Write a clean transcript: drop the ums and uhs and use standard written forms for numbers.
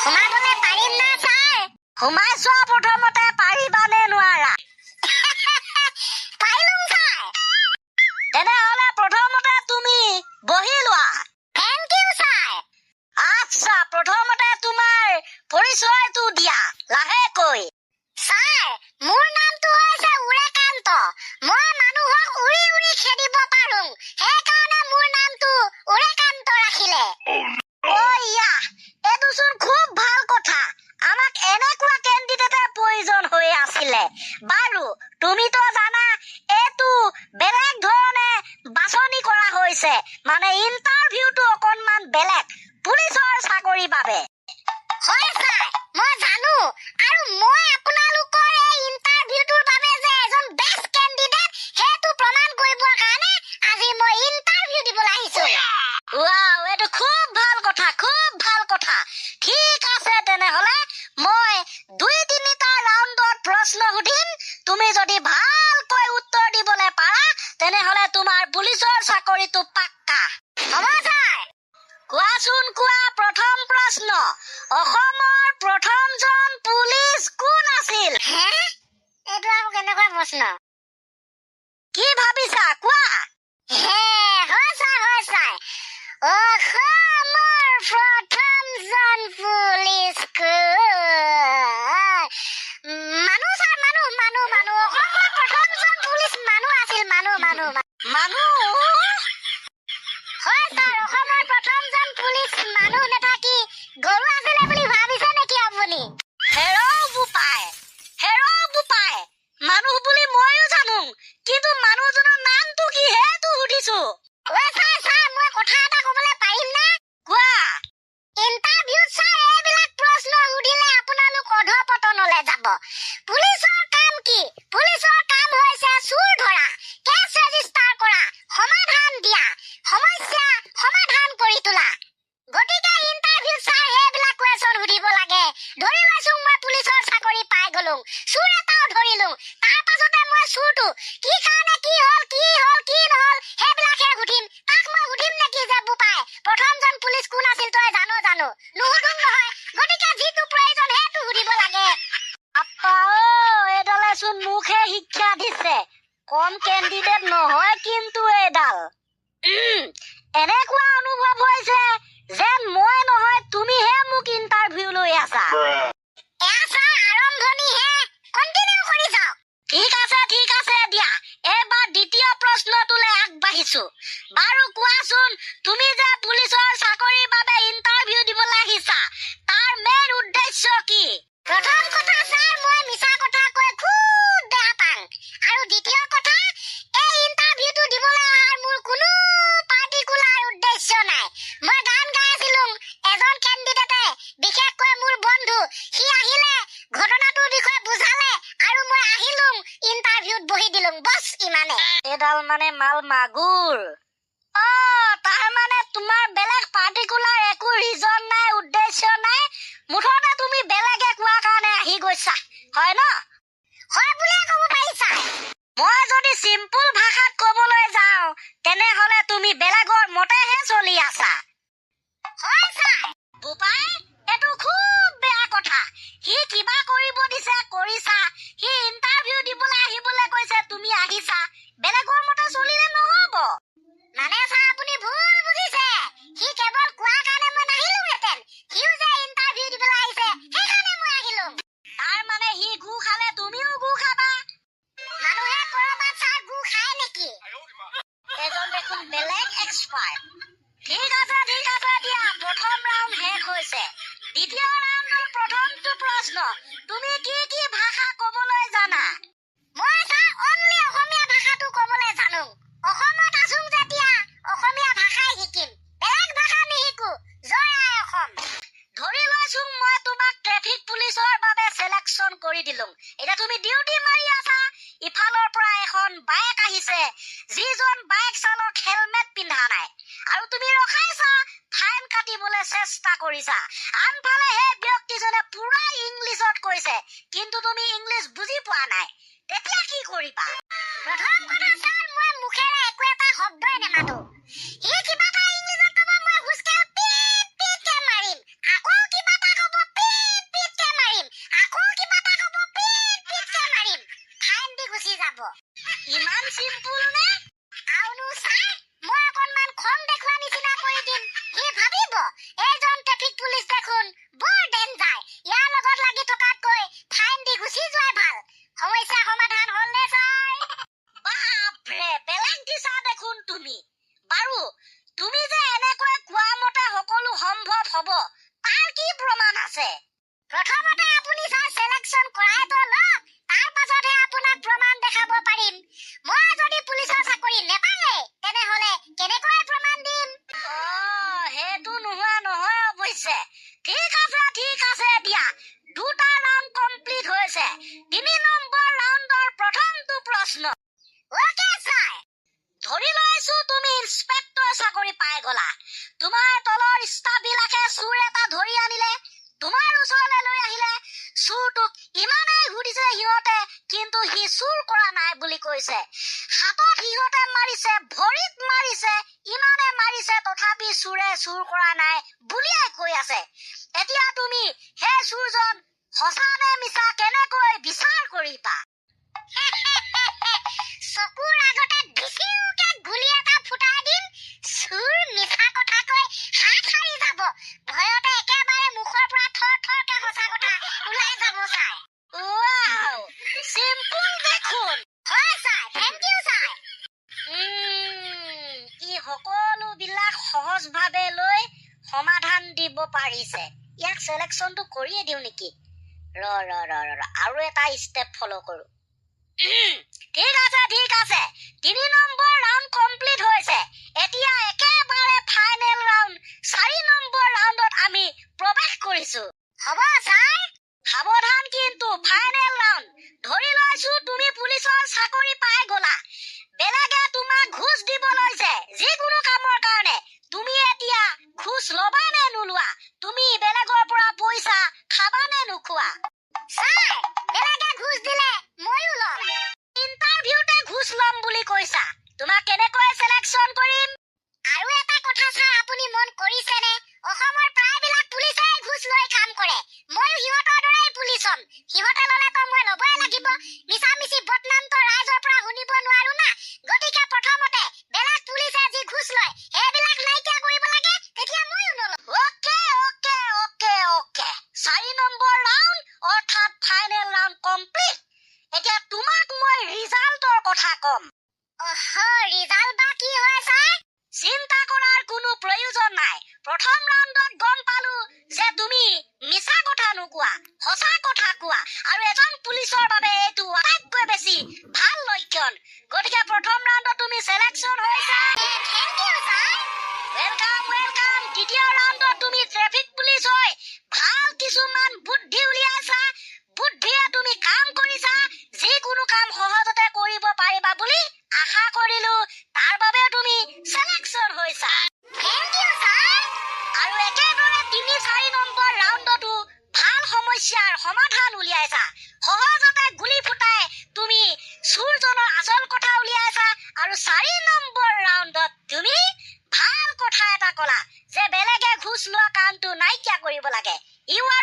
সোমাবলে পাৰিম না ছাৰ? সোমাই চোৱা প্ৰথমতে পাৰিবানে নোৱাৰা। পাৰিম ছাৰ। তেনেহলে প্ৰথমতে তুমি বহি লোৱা। Thank you sir. আচ্ছা, প্ৰথমতে তোমাৰ পৰিচয়টো দিয়া লাহেকৈ। ছাৰ, মোৰ নামটো হৈছে উৰেকান্ত। মই মানুহক উৰি উৰি খেদিব পাৰোঁ, সেইকাৰণে মোৰ নামটো উৰেকান্ত ৰাখিলে। এইটোচোন খুব ভাল কথা। আমাক এনেকুৱা কেণ্ডিডেটৰ প্ৰয়োজন হৈ আছিলে। বাৰু, তুমিতো জানা এইটো বেলেগ ধৰণে বাছনি কৰা হৈছে, মানে ইণ্টাৰভিউটো অকণমান বেলেগ, পুলিচৰ চাকৰিৰ বাবে। হয় ছাৰ, মই জানো, আৰু মই আপোনালোকৰ এই ইণ্টাৰভিউটোৰ বাবে যে এজন বেষ্ট কেণ্ডিডেট সেইটো প্ৰমাণ কৰিবৰ কাৰণে আজি মই ইণ্টাৰভিউ দিবলৈ আহিছো। ৱাও, এইটো খুব ভাল কথা, খুব ভাল কথা। ঠিক আছে, তেনেহলে মই ২-৩টা ৰাউণ্ডত প্ৰশ্ন সুধিম। তুমি যদি ভালকৈ উত্তৰ দিবলৈ পাৰা তেনেহলে তোমাৰ পুলিচৰ চাকৰিটো পাক্কা। হ'ব ছাৰ। কোৱাচোন, কোৱা প্ৰথম প্ৰশ্ন। অসমৰ প্ৰথমজন পুলিচ কোন আছিল? এইটো আৰু কেনেকুৱা প্ৰশ্ন? কি ভাবিছা, কোৱা। হয় ছাৰ, হয় ছাৰ। অসমৰ প্ৰথমজন পুলিচ মানুহ ছাৰ, মানুহ। অসমৰ প্ৰথমজন পুলিচ মানুহ আছিল, মানুহ। হয় ছাৰ, অসমৰ প্ৰথমজন পুলিচ মানুহ নাথাকি গৰু আছিলে বুলি ভাবিছে নেকি আপুনি? হেৰৌ বোপাই, মানুহ বুলি ময়ো জানো, কিন্তু মানুহজনৰ নামটো কি সেইটো সুধিছো। ছাৰ, মই কথা এটা কবলৈ পাৰিম না? কোৱা। ইণ্টাৰভিউত ছাৰ এইবিলাক প্ৰশ্ন সুধিলে আপোনালোক অধঃপতনলৈ যাব। পুলিচৰ কাম কি? পুলিচৰ কাম হৈছে চুৰ ধৰা, কেছ ৰেজিষ্টাৰ কৰা, সমাধান দিয়া, সমস্যা সমাধান কৰি তোলা। গতিকে ইণ্টাৰভিউত ছাৰ সেইবিলাক কুৱেশ্যন সুধিব লাগে। ধৰি লৈছো মই পুলিচৰ চাকৰি পাই গলো, চুৰ এটাও ধৰিলো, তাৰ পাছতে মই চুৰটো কি কাৰণে কি হ'ল নহল সেইবিলাকহে সুধিম। তাক মই সুধিম নেকি যে বোপাই প্ৰথমজন পুলিচ কোন আছিল তই জানো? নুসুধিম নহয়। গতিকে যিটো প্ৰয়োজন সেইটো সুধিব লাগে। এইডালেচোন মোকহে শিক্ষা দিছে। কম কেণ্ডিডেট নহয় কিন্তু এইডাল। এনেকুৱা অনুভৱ হৈছে যেন মই নহয় তুমিহে মোক ইণ্টাৰভিউ লৈ আছা। আৰম্ভণিহে, কণ্টিনিউ কৰি যাওক। ঠিক আছে দিয়া। এইবাৰ দ্বিতীয় প্ৰশ্নটোলৈ আগবাঢ়িছো। বাৰু কোৱাচোন, তুমি যে পুলিচৰ চাকৰিৰ বাবে ইণ্টাৰভিউ দিবলৈ আহিছা, তাৰ মেইন উদ্দেশ্য কি? প্ৰথম কথা ছাৰ, মই মিছা কথা কৈ খুব বেয়া পাওঁ। আৰু দ্বিতীয় কথা, এই ইণ্টাৰভিউটো দিবলৈ অহাৰ মোৰ কোনো পাৰ্টিকুলাৰ উদ্দেশ্য নাই। মই গান গাই আছিলো, এজন কেণ্ডিডেটে, বিশেষকৈ মোৰ বন্ধু, সি আহিলে ঘটনাটোৰ বিষয়ে বুজালে আৰু মই আহিলো ইণ্টাৰভিউত বহি দিলো, বছ ইমানে। এইডাল মানে মাল মাগুৰ। তাৰ মানে তোমাৰ বেলেগ পাৰ্টিকুলাৰ একো ৰিজন নাই, উদ্দেশ্য নাই, মুঠতে তুমি বেলেগে কোৱা কাৰণে আহি গৈছা, হয় ন? হয় বুলিয়ে ক'ব পাৰিছা। মই যদি চিম্পুল ভাষাত ক'বলৈ যাওঁ তেনেহলে তুমি বেলেগৰ মতেহে চলি আছা। হয় ছাৰ। বোপাই, এইটো খুব বেয়া কথা। সি কিবা কৰিব দিছে কৰিছা, সি ইণ্টাৰভিউ দিবলৈ আহিবলৈ কৈছে, তুমি আহিছা, বেলেগৰ মতে চলিলে নহব। মানে ছাৰ আপুনি ভুল বুজিছে। সি কেৱল কোৱাৰ কাৰণে মই নাহিলোহেঁতেন। সিও যে ইণ্টাৰভিউ দিবলৈ আহিছে সেইকাৰণে মই আহিলো। তাৰ মানে সি গু খালে তুমিও গু খাবা। মানুহে কৰবাত ছাৰ গু খায় নেকি? এজন দেখোন বেলেগ এক্সপাৰ্ট। ঠিক আছে দিয়া, প্ৰথম ৰাউণ্ড শেষ হৈছে। দ্বিতীয় ৰাউণ্ডৰ প্ৰথমটো প্ৰশ্ন, তুমি কি ভাষা ক'বলৈ জানা? মই ছাৰ অনলি অসমীয়া ভাষাটো ক'বলৈ জানো। অসমত আছো যেতিয়া অসমীয়া ভাষাই শিকিম, বেলেগ ভাষা নিশিকো। জয় আই অসম। ধৰি লৈছো মই তোমাক ট্ৰেফিক পুলিচৰ বাবে চিলেকশ্যন কৰি দিলো। এতিয়া তুমি ডিউটি মাৰি আছা, ইফালৰ পৰা এখন বাইক আহিছে, যিজন বাইক চালক হেলমেট পিন্ধা নাই, আৰু তুমি ৰখাইছা, ফাইন কাটিবলৈ চেষ্টা কৰিছা। আনফালে সেই ব্যক্তিজনে পুৰা ইংলিছত কৈছে, কিন্তু তুমি ইংলিছ বুজি পোৱা নাই, তেতিয়া কি কৰিবা? প্ৰথম কথা ছাৰ, মই মুখেৰে একো এটা শব্দই নেমাতো। সি কিবা এটা ইংলিছত ক'ব, মই হুচকে পিটকে মাৰিম। আকৌ কিবা এটা ক'ব, হ'ব তাৰ কি প্ৰমাণ আছে? প্ৰথমতে আপুনি চাই সিলেকশন কৰাই তো লওক, তাৰ পাছতহে আপোনাক প্ৰমাণ দেখাব পাৰিম। মই যদি পুলিচৰ চাকৰি নেপালে তেনেহলে কেনেকৈ প্ৰমাণ দিম? সেইটো নোহোৱা নহয় অৱশ্যে। ঠিক আছে দিয়া, দুটা ৰাউণ্ড কমপ্লিট হৈছে। 3 নম্বৰ ৰাউণ্ডৰ প্ৰথমটো প্ৰশ্ন। ওকে ছাৰ, ধৰি লৈছো তুমি ইন্সপেক্টৰ চাকৰি পাই গলা। তোমাৰ তলৰ ষ্টাফবিলাকে চুৰ এটা ধৰি আনিলে, তোমাৰ ওচৰলৈ লৈ আহিলে। চুৰটোক ইমানেই সুধিছে সিহঁতে, কিন্তু সি চুৰ কৰা নাই বুলি কৈছে। হাতত সিহঁতে মাৰিছে, ভৰিত মাৰিছে, ইমানে মাৰিছে তথাপি চুৰে চুৰ কৰা নাই বুলিয়ে কৈ আছে। এতিয়া তুমি সেই চুৰজন সঁচা নে মিছা কেনেকৈ বিচাৰ কৰিবা? চকুৰ আগতে ভিচিওকে গুলি এটা ফুটাই দিম, চুৰ মিছা কথা কৈ হাত সাৰি যাব। ভয়তে একেবাৰে মুখৰ পৰা থৰ থৰকে সঁচা কথা ওলাই যাব ছাৰ। ৱাও, চিম্পল দেখোন। হয় ছাৰ, থেংক ইউ ছাৰ। ই সকলোবিলাক সহজভাৱে লৈ সমাধান দিব পাৰিছে। ইয়াক সিলেকশনটো কৰিয়ে দিওঁ নেকি? আৰু এটা ষ্টেপ ফলো কৰো। ঠিক আছে, 3 নম্বৰ ৰাউণ্ড কমপ্লিট হৈছে। এতিয়া একেবাৰে ফাইনেল ৰাউণ্ড 4 নম্বৰ ৰাউণ্ডত আমি প্ৰৱেশ কৰিছো। হ'ব ছাৰ? সাৱধান কিন্তু, ফাইনেল ৰাউণ্ড। ধৰি লৈছো তুমি পুলিচৰ চাকৰি পাই গলা। বেলেগে তোমাক ঘুষ দিব লৈছে যিকোনো কামৰ কাৰণে। তুমি এতিয়া ঘুষ লবা নে নোলোৱা? তুমি বেলেগৰ পৰা পইচা খাবা নে নোখোৱা? ছাৰ, বেলেগে ঘুষ দিলে ময়ো ল'ম। ইণ্টাৰভিউতে ঘুষ ল'ম বুলি কৈছা, তোমাক কেনেকৈ সিলেকশন কৰিম? আৰু এটা কথা ছাৰ, আপুনি মন কৰিছেনে? অসমৰ প্ৰায়বিলাক পুলিচে ঘুষ লৈ কাম কৰে। ময়ো সিহঁতৰ দৰেই পুলিচ হ'ম। সিহঁতে ল'লেতো মই ল'বই লাগিব। মিছামিছি বদনামটো ৰাইজৰ পৰা শুনিব নোৱাৰো না। গতিকে প্ৰথমতে বেলেগ পুলিচে যি ঘুষ লয় সেইবিলাক নাইকিয়া কৰিব লাগে, তেতিয়া ময়ো নল'ম। অকে। 4 নম্বৰ ৰাউণ্ড অৰ্থাৎ ফাইনেল ৰাউণ্ড কমপ্লিট। এতিয়া তোমাক মই ৰিজাল্টৰ কথা কম। ৰিজাল্ট বা কি হয় ছাৰ? চিন্তা কৰাৰ কোনো প্ৰয়োজন নাই। প্ৰথম ৰাউণ্ডত গম পালো যে তুমি মিছা কথা নোকোৱা, সঁচা কথা কোৱা, আৰু এজন পুলিচৰ বাবে এইটো আটাইতকৈ বেছি ভাল লক্ষণ। গতিকে প্ৰথম ৰাউণ্ডত তুমি সিলেকশন হৈছা। Thank you sir. ৱেলকাম। দ্বিতীয় ৰাউণ্ডত তুমি ট্ৰেফিক পুলিচ হৈ ভাল কিছুমান বুদ্ধি উলিয়াইছা। বুদ্ধিয়ে তুমি কাম কৰিছা। যিকোনো কাম সহজতে কৰিব পাৰিবা বুলি আশা কৰিলো। তাৰ বাবে তুমি সিলেকশন হৈছা। Thank you sir. আৰু একেদৰে 3-4 নম্বৰ ৰাউণ্ডতো ভাল সমস্যাৰ সমাধান উলিয়াইছা। সহজতে গুলি ফুটাই তুমি চুৰজনৰ আচল কথা উলিয়াইছা। আৰু 4 নম্বৰ ৰাউণ্ডত তুমি ভাল কথা এটা ক'লা যে বেলেগে ঘুষ লোৱা কামটো নাইকিয়া কৰিব লাগে। U R